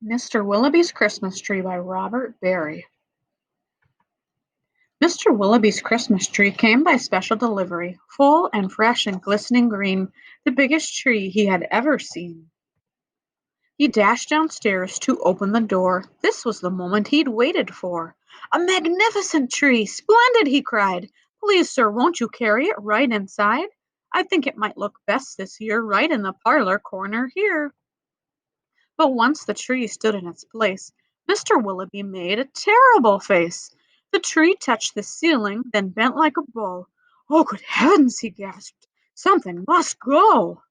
Mr. Willoughby's Christmas Tree by Robert Barry. Mr. Willoughby's Christmas tree came by special delivery, full and fresh and glistening green, the biggest tree he had ever seen. He dashed downstairs to open the door. This was the moment he'd waited for. "A magnificent tree! Splendid!" he cried. "Please, sir, won't you carry it right inside? I think it might look best this year right in the parlor corner here." But once the tree stood in its place, Mr. Willoughby made a terrible face. The tree touched the ceiling, then bent like a bow. "Oh, good heavens!" he gasped. "Something must go!"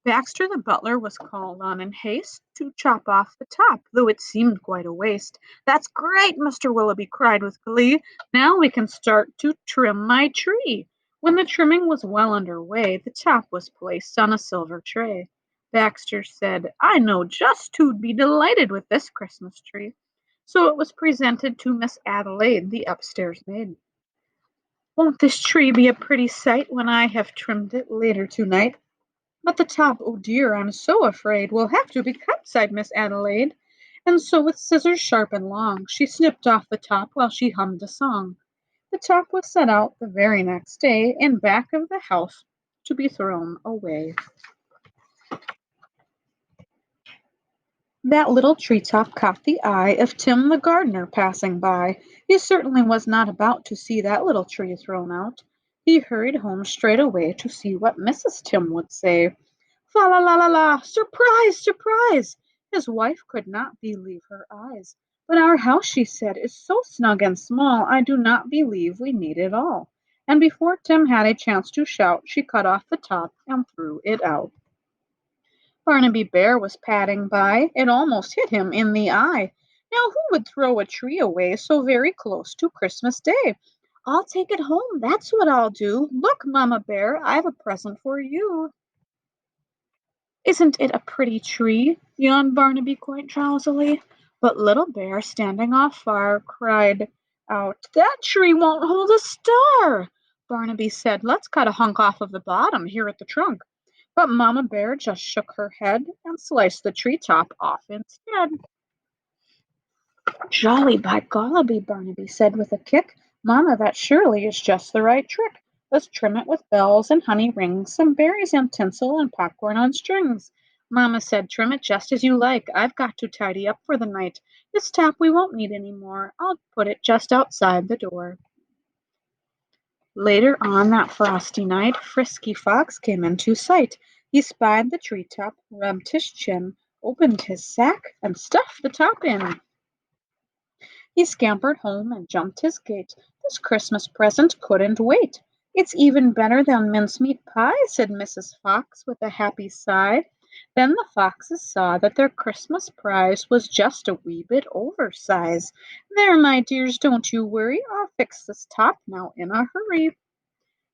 Baxter the butler was called on in haste to chop off the top, though it seemed quite a waste. "That's great!" Mr. Willoughby cried with glee. "Now we can start to trim my tree." When the trimming was well under way, the top was placed on a silver tray. Baxter said, "I know just who'd be delighted with this Christmas tree." So it was presented to Miss Adelaide, the upstairs maid. "Won't this tree be a pretty sight when I have trimmed it later tonight? But the top, oh dear, I'm so afraid, will have to be cut," sighed Miss Adelaide. And so with scissors sharp and long, she snipped off the top while she hummed a song. The top was set out the very next day in back of the house to be thrown away. That little tree top caught the eye of Tim the gardener passing by. He certainly was not about to see that little tree thrown out. He hurried home straight away to see what Mrs. Tim would say. Fa la la la la! Surprise! Surprise! His wife could not believe her eyes. "But our house," she said, "is so snug and small, I do not believe we need it all." And before Tim had a chance to shout, she cut off the top and threw it out. Barnaby Bear was padding by. It almost hit him in the eye. Now who would throw a tree away so very close to Christmas Day? "I'll take it home, that's what I'll do. Look, Mamma Bear, I've a present for you." "Isn't it a pretty tree?" yawned Barnaby quite drowsily. But Little Bear, standing off far, cried out, "That tree won't hold a star!" Barnaby said, "Let's cut a hunk off of the bottom here at the trunk." But Mamma Bear just shook her head and sliced the tree top off instead. "Jolly by golly," Barnaby said with a kick. "Mamma, that surely is just the right trick. Let's trim it with bells and honey rings, some berries and tinsel and popcorn on strings." Mamma said, "Trim it just as you like. I've got to tidy up for the night. This top we won't need any more. I'll put it just outside the door." Later on that frosty night, Frisky Fox came into sight. He spied the tree top, rubbed his chin, opened his sack, and stuffed the top in. He scampered home and jumped his gate. This Christmas present couldn't wait. "It's even better than mincemeat pie," said Mrs. Fox with a happy sigh. Then the foxes saw that their Christmas prize was just a wee bit oversize. "There, my dears, don't you worry. I'll fix this top now in a hurry."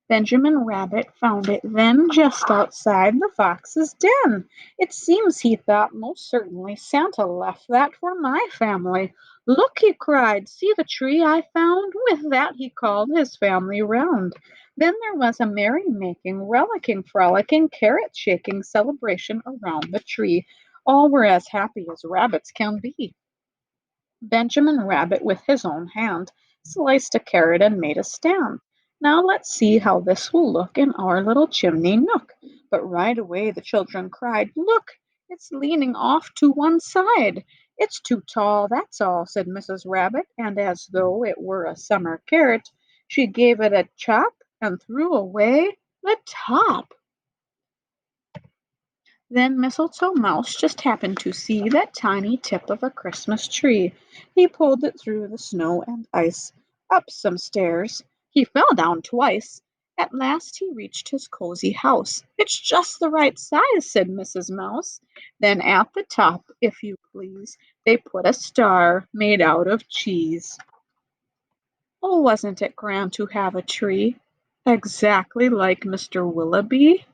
Benjamin Rabbit found it then just outside the fox's den. "It seems," he thought, "most certainly Santa left that for my family." "Look!" he cried. "See the tree I found!" With that he called his family round. Then there was a merry-making, rollicking, frolicking, carrot-shaking celebration around the tree. All were as happy as rabbits can be. Benjamin Rabbit, with his own hand, sliced a carrot and made a stand. "Now let's see how this will look in our little chimney nook." But right away the children cried, "Look! It's leaning off to one side." "It's too tall, that's all," said Mrs. Rabbit, and as though it were a summer carrot, she gave it a chop and threw away the top. Then Mistletoe Mouse just happened to see that tiny tip of a Christmas tree. He pulled it through the snow and ice, up some stairs. He fell down twice. At last he reached his cozy house. "It's just the right size," said Mrs. Mouse. Then at the top, if you please, they put a star made out of cheese. Oh, wasn't it grand to have a tree exactly like Mr. Willoughby?